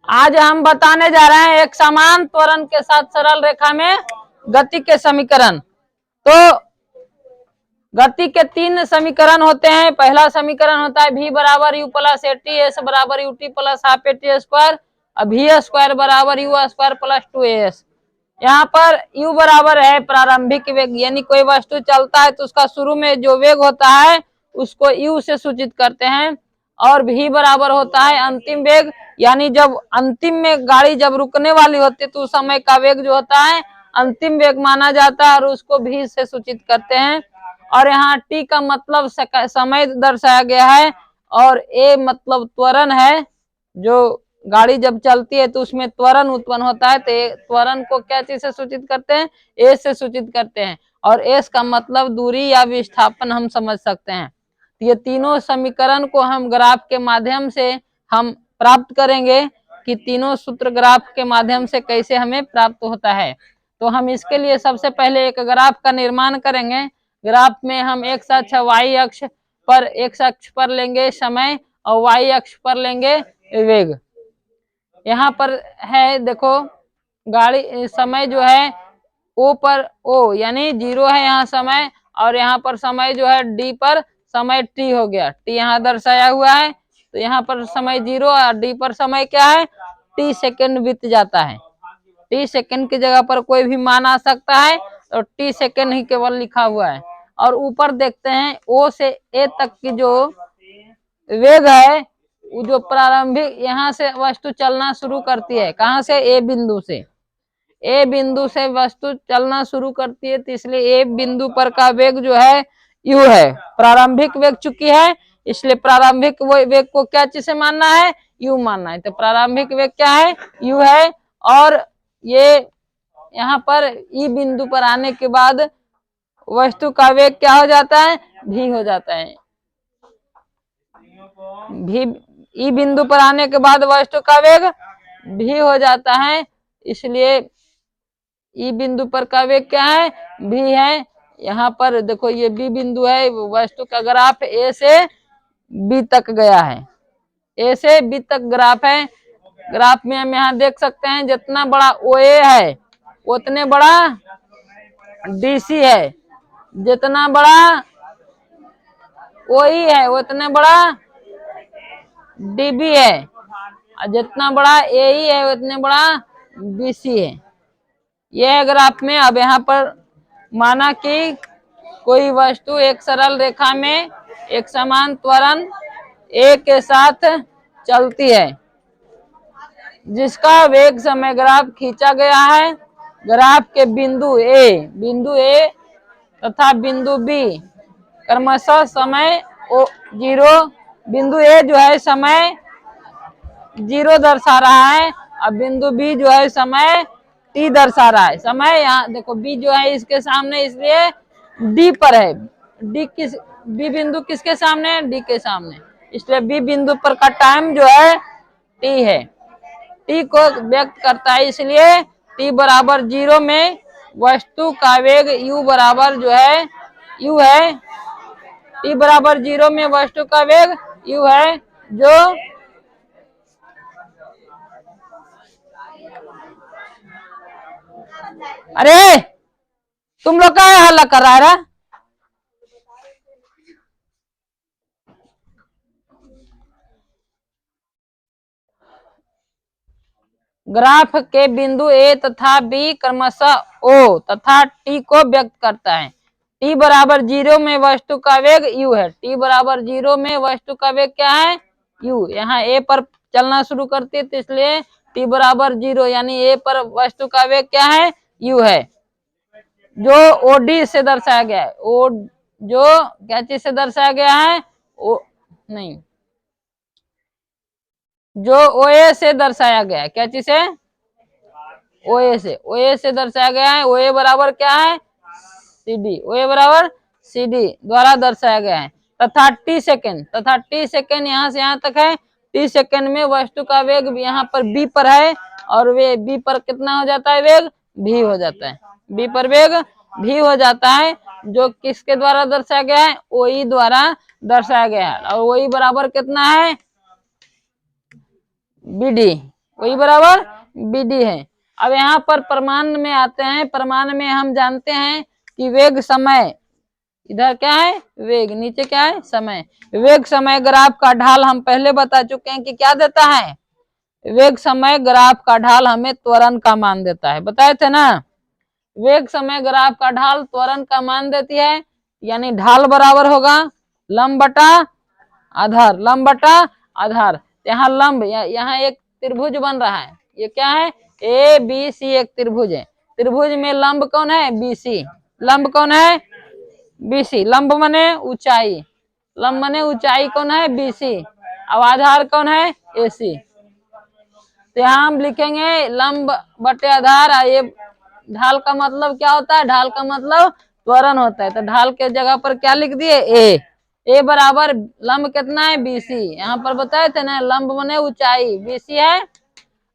आज हम बताने जा रहे हैं एक समान त्वरण के साथ सरल रेखा में गति के समीकरण। तो गति के तीन समीकरण होते हैं। पहला समीकरण होता है v बराबर u plus a t, s बराबर u t plus half a t square, v square बराबर यू स्क्वायर प्लस 2as। यहाँ पर u बराबर है प्रारंभिक वेग, यानी कोई वस्तु चलता है तो उसका शुरू में जो वेग होता है उसको u से सूचित करते हैं, और v बराबर होता है अंतिम वेग, यानी जब अंतिम में गाड़ी जब रुकने वाली होती है तो उस समय का वेग जो होता है अंतिम वेग माना जाता है और उसको v से सूचित करते हैं। और यहाँ t का मतलब समय दर्शाया गया है, और a मतलब त्वरण है। जो गाड़ी जब चलती है तो उसमें त्वरण उत्पन्न होता है, तो त्वरण को क्या चीज से सूचित करते हैं? a से सूचित करते हैं। और s का मतलब दूरी या विस्थापन हम समझ सकते हैं। ये तीनों समीकरण को हम ग्राफ के माध्यम से हम प्राप्त करेंगे कि तीनों सूत्र ग्राफ के माध्यम से कैसे हमें प्राप्त होता है। तो हम इसके लिए सबसे पहले एक ग्राफ का निर्माण करेंगे। ग्राफ में हम x अक्ष y अक्ष पर x अक्ष पर लेंगे समय और y अक्ष पर लेंगे वेग। यहाँ पर है देखो, गाड़ी समय जो है o पर o यानी 0 है यहाँ समय, और यहाँ पर समय जो है d पर समय t हो गया, t यहाँ दर्शाया हुआ है। तो यहाँ पर समय 0 और d पर समय क्या है? t सेकेंड बीत जाता है। t सेकेंड की जगह पर कोई भी मान आ सकता है, तो t सेकेंड ही केवल लिखा हुआ है। और ऊपर देखते हैं o से a तक की जो वेग है, वो जो प्रारंभिक यहाँ से वस्तु चलना शुरू करती है, कहाँ से? ए बिंदु से। ए बिंदु से वस्तु चलना शुरू करती है, तो इसलिए ए बिंदु पर का वेग जो है यू है। प्रारंभिक वेग चुकी है, इसलिए प्रारंभिक वेग को क्या चीज से मानना है? यू मानना है। तो प्रारंभिक वेग क्या है? यू है। और ये यहाँ पर ई बिंदु पर आने के बाद वस्तु का वेग क्या हो जाता है? भी हो जाता है। भी ई बिंदु पर आने के बाद वस्तु का वेग भी हो जाता है, इसलिए ई बिंदु पर का वेग क्या है? भी है। यहाँ पर देखो ये बी बिंदु है, वस्तु का ग्राफ ए से बी तक गया है, ए से बी तक ग्राफ है। ग्राफ में हम यहाँ देख सकते हैं जितना बड़ा ओ ए है उतने बड़ा डीसी है, जितना बड़ा ओ ई है उतने बड़ा डीबी है, और जितना बड़ा ए ई है उतने बड़ा बीसी है। यह ग्राफ में अब यहाँ पर माना कि कोई वस्तु एक सरल रेखा में एक समान त्वरण a के साथ चलती है, जिसका वेग समय ग्राफ खींचा गया है। ग्राफ के बिंदु ए तथा बिंदु बी क्रमशः समय 0, बिंदु ए जो है समय 0 दर्शा रहा है, और बिंदु बी जो है समय t दर्शा रहा है। समय यहाँ देखो b जो है इसके सामने, इसलिए d पर है। b बिंदु किसके सामने है? d के सामने, इसलिए b बिंदु पर का टाइम जो है t है, t को व्यक्त करता है। इसलिए t बराबर 0 में वस्तु का वेग u बराबर जो है u है। t बराबर 0 में वस्तु का वेग u है, जो अरे तुम लोग क्या हल्ला कर रहा है? ग्राफ के बिंदु ए तथा बी क्रमशः ओ तथा टी को व्यक्त करता है। टी बराबर 0 में वस्तु का वेग यू है। टी बराबर 0 में वस्तु का वेग क्या है? यू। यहाँ ए पर चलना शुरू करती है, तो इसलिए टी बराबर 0 यानी ए पर वस्तु का वेग क्या है? यू है, जो ओडी से दर्शाया गया है। ओ जो क्या चीज से दर्शाया गया है? ओ नहीं, जो ओए से दर्शाया गया है। क्या चीज से? ओए से दर्शाया गया है। ओए बराबर क्या है? सीडी। ओए बराबर सीडी द्वारा दर्शाया गया है। तथा टी सेकेंड यहाँ से यहाँ तक है। टी सेकेंड में वस्तु का वेग यहाँ पर बी पर है, और वे बी पर कितना हो जाता है वेग? भी हो जाता है। बी पर वेग भी हो जाता है, जो किसके द्वारा दर्शाया गया है? ओई द्वारा दर्शाया गया है। और ओई बराबर कितना है? बीडी। वही बराबर BD है। अब यहाँ पर प्रमाण में आते हैं। प्रमाण में हम जानते हैं कि वेग समय, इधर क्या है वेग, नीचे क्या है समय। वेग समय ग्राफ का ढाल हम पहले बता चुके हैं कि क्या देता है, वेग समय ग्राफ का ढाल हमें त्वरण का मान देता है, बताए थे ना। वेग समय ग्राफ का ढाल त्वरण का मान देती है, यानी ढाल बराबर होगा लंब बटा आधार, लंब बटा आधार। यहाँ लंब, यहाँ एक त्रिभुज बन रहा है, ये क्या है ABC, एक त्रिभुज है। त्रिभुज में लंब कौन है BC, लंब कौन है BC, लंब मने ऊंचाई, लंब मने ऊंचाई कौन है BC, अब आधार कौन है AC। तो यहाँ हम लिखेंगे लंब बटे आधार। ये ढाल का मतलब क्या होता है, ढाल का मतलब त्वरण होता है। तो ढाल के जगह पर क्या लिख दिए ए बराबर लंब कितना है BC, यहाँ पर बताए थे ना लंब मने ऊंचाई BC है।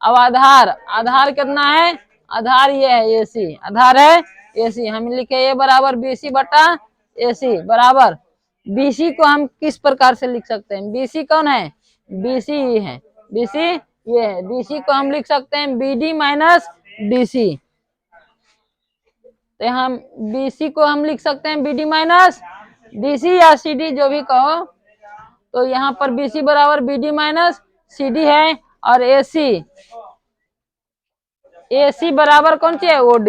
अब आधार, आधार कितना है, आधार ये है AC, आधार है AC। हम लिखे ए बराबर BC बटा AC बराबर, BC को हम किस प्रकार से लिख सकते हैं, BC कौन है BC ही है, BC ये है। BC को हम लिख सकते हैं BD माइनस DC। तो हम BC को हम लिख सकते हैं BD माइनस DC या CD जो भी कहो। तो यहाँ पर BC बराबर BD माइनस CD है, और AC बराबर कौन सी है OD,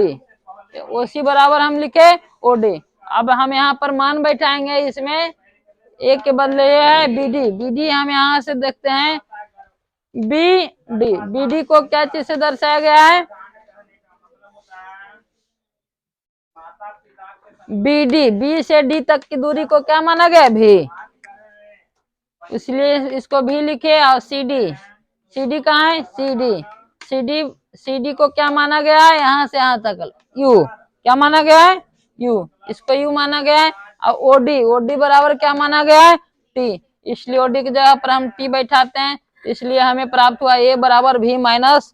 OC बराबर हम लिखे OD। अब हम यहाँ पर मान बैठाएंगे, इसमें एक के बदले ये है BD हम यहाँ से देखते हैं BD को क्या चीज से दर्शाया गया है, BD, B से D तक की दूरी को क्या माना गया भी, इसलिए इसको भी लिखे। और CD कहाँ है CD को क्या माना गया है, यहाँ से यहाँ तक U, क्या माना गया है U, इसको U माना गया है। और OD बराबर क्या माना गया है T, इसलिए OD की जगह पर हम T बैठाते हैं। इसलिए हमें प्राप्त हुआ A बराबर V माइनस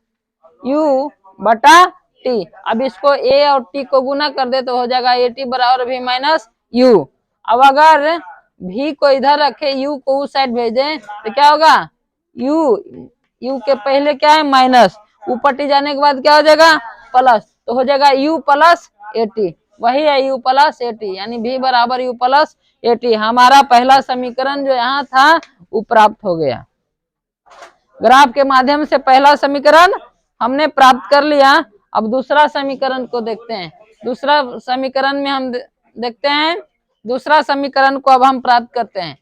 U बटा T। अब इसको A और T को गुना कर दे तो हो जाएगा AT बराबर V माइनस U। अब अगर V को इधर रखे, U को उस साइड भेजे तो क्या होगा, U के पहले क्या है माइनस, ऊपर T जाने के बाद क्या हो जाएगा प्लस, तो हो जाएगा U प्लस AT, वही है U प्लस AT, यानी V बराबर U प्लस AT। हमारा पहला समीकरण जो यहाँ था वो प्राप्त हो गया। ग्राफ के माध्यम से पहला समीकरण हमने प्राप्त कर लिया। अब दूसरा समीकरण को देखते हैं। दूसरा समीकरण में हम देखते हैं, दूसरा समीकरण को अब हम प्राप्त करते हैं।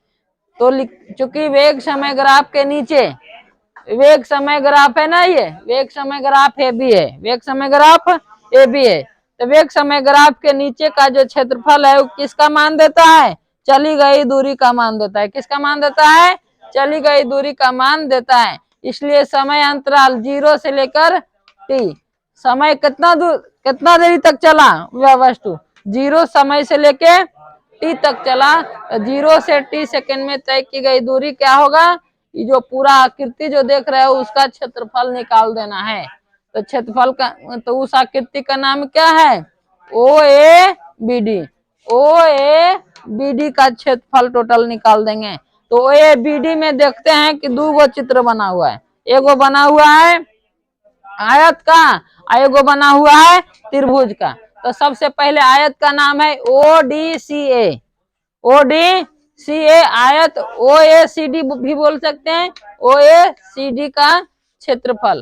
तो चूंकि वेग समय ग्राफ के नीचे, वेग समय ग्राफ है ना, ये वेग समय ग्राफ AB है, वेग समय ग्राफ AB है। तो वेग समय ग्राफ के नीचे का जो क्षेत्रफल है वो किसका मान देता है, चली गई दूरी का मान देता है। किसका मान देता है, चली गई दूरी का मान देता है। इसलिए समय अंतराल 0 से लेकर T, समय कितना देरी तक चला वह वस्तु, 0 समय से लेके T तक चला। 0 से T सेकेंड में तय की गई दूरी क्या होगा, ये जो पूरा आकृति जो देख रहे हो उसका क्षेत्रफल निकाल देना है। तो क्षेत्रफल का, तो उस आकृति का नाम क्या है OABD, OABD का क्षेत्रफल टोटल निकाल देंगे। तो OABD में देखते हैं कि दो गो चित्र बना हुआ है, एगो बना हुआ है आयत का, एगो बना हुआ है त्रिभुज का। तो सबसे पहले आयत का नाम है ODCA, ODCA आयत, OACD भी बोल सकते हैं, OACD का क्षेत्रफल।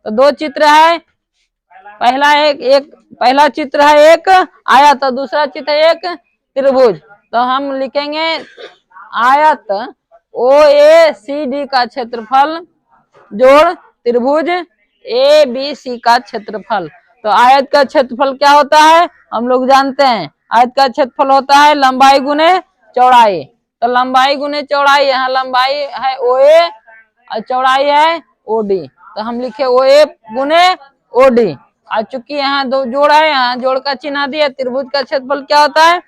तो दो चित्र है, पहला चित्र है एक आयत और दूसरा चित्र है एक त्रिभुज। तो हम लिखेंगे आयत OACD का क्षेत्रफल जोड़ त्रिभुज ABC का क्षेत्रफल। तो आयत का क्षेत्रफल क्या होता है हम लोग जानते हैं, आयत का क्षेत्रफल होता है लंबाई गुने चौड़ाई। तो लंबाई गुने चौड़ाई, यहाँ लंबाई है OA और चौड़ाई है OD। तो हम लिखे OA गुने OD। और चूंकि यहाँ दो जोड़ है, यहाँ जोड़ का चिन्ह दिया। त्रिभुज का क्षेत्रफल क्या होता है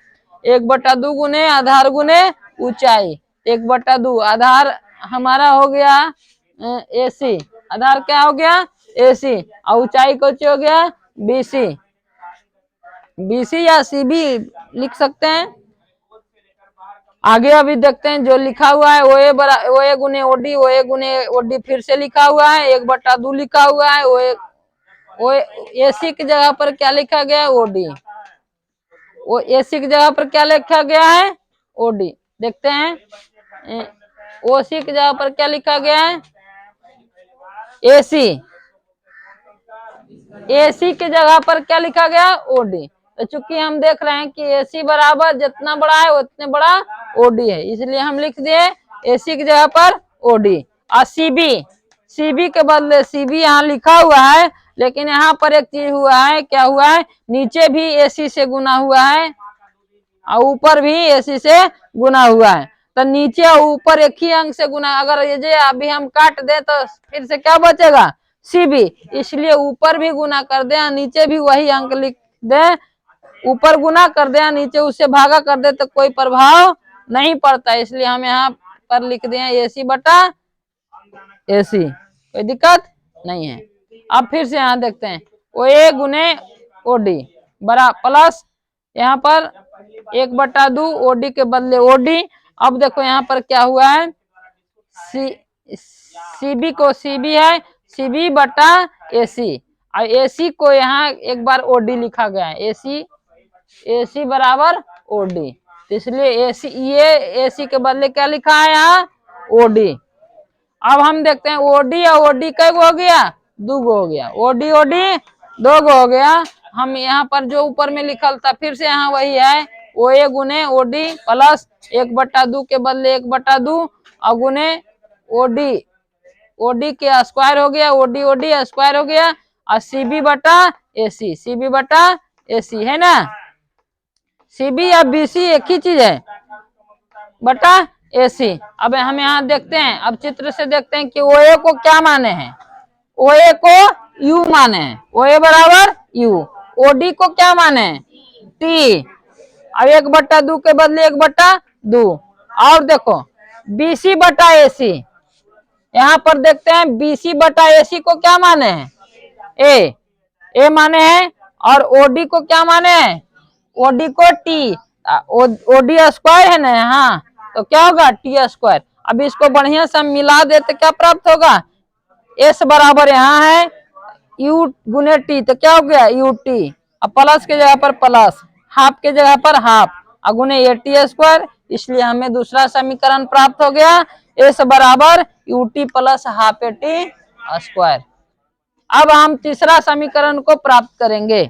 1/2 गुने आधार गुने ऊंचाई, 1/2 आधार हमारा हो गया AC, आधार क्या हो गया AC, और ऊंचाई कौन सी हो गया BC या CB लिख सकते हैं। आगे अभी देखते हैं जो लिखा हुआ है ओ ए गुने ओडी, ओ ए गुने ओडी फिर से लिखा हुआ है, 1/2 लिखा हुआ है, ओ एसी की जगह पर क्या लिखा गया है? ओडी। वो एसी की जगह पर क्या लिखा गया है? ओडी। देखते हैं ओसी की जगह पर क्या लिखा गया है? एसी। एसी की जगह पर क्या लिखा गया? ओडी। तो चूंकि हम देख रहे हैं कि एसी बराबर जितना बड़ा है उतने बड़ा ओडी है, इसलिए हम लिख दिए एसी की जगह पर ओडी। और सीबी, सीबी के बदले सीबी यहाँ लिखा हुआ है, लेकिन यहाँ पर एक चीज हुआ है, क्या हुआ है? नीचे भी एसी से गुना हुआ है और ऊपर भी एसी से गुना हुआ है। तो नीचे और ऊपर एक ही अंक से गुना, अगर ये अभी हम काट दे तो फिर से क्या बचेगा? सीबी। इसलिए ऊपर भी गुना कर दे और नीचे भी वही अंक लिख दे, ऊपर गुना कर दे नीचे उससे भागा कर दे तो कोई प्रभाव नहीं पड़ता। इसलिए हम यहाँ पर लिख दिए एसी बटा एसी, कोई दिक्कत नहीं है। अब फिर से यहाँ देखते हैं ओ ए गुने ओडी बड़ा प्लस यहाँ पर 1/2 ओडी के बदले ओडी। अब देखो यहाँ पर क्या हुआ है? सीबी को सीबी है, सीबी बटा एसी, और एसी को यहाँ एक बार ओडी लिखा गया है, एसी, एसी बराबर ओडी। तो इसलिए एसी, ये एसी के बदले क्या लिखा है यहाँ? ओडी। अब हम देखते हैं ओडी और ओडी कै गो हो गया? 2 गो हो गया। ओडी ओडी 2 गो हो गया। हम यहाँ पर जो ऊपर में लिखल था फिर से यहाँ वही है, ओ ए गुने ओडी प्लस 1/2 के बदले 1/2 और गुने ओडी, ओडी के स्क्वायर हो गया, ओडी ओडी स्क्वायर हो गया, और सीबी बटा एसी, सीबी बटा एसी है ना। सीबी या बीसी एक ही चीज है, बटा एसी। अब हम यहाँ देखते हैं, अब चित्र से देखते हैं कि ओ ए को क्या माने हैं? ओ ए को यू माने हैं, ओ ए बराबर यू। ओडी को क्या माने हैं? टी। अब 1/2 के बदले 1/2। और देखो बीसी बटा एसी, यहाँ पर देखते हैं बीसी बटा एसी को क्या माने हैं? ए माने हैं। और ओडी को क्या माने हैं? ओडी को टी, ओडी स्क्वायर है ना यहाँ, तो क्या होगा? T square. अब इसको बढ़िया से हम मिला दे तो क्या प्राप्त होगा? एस बराबर यहाँ है यू गुने टी, तो क्या हो गया? U T. अब प्लस के जगह पर प्लस, हाफ के जगह पर हाफ, अगुने ए टी स्क्वायर। इसलिए हमें दूसरा समीकरण प्राप्त हो गया, एस बराबर u t plus half a t square. अब हम तीसरा समीकरण को प्राप्त करेंगे।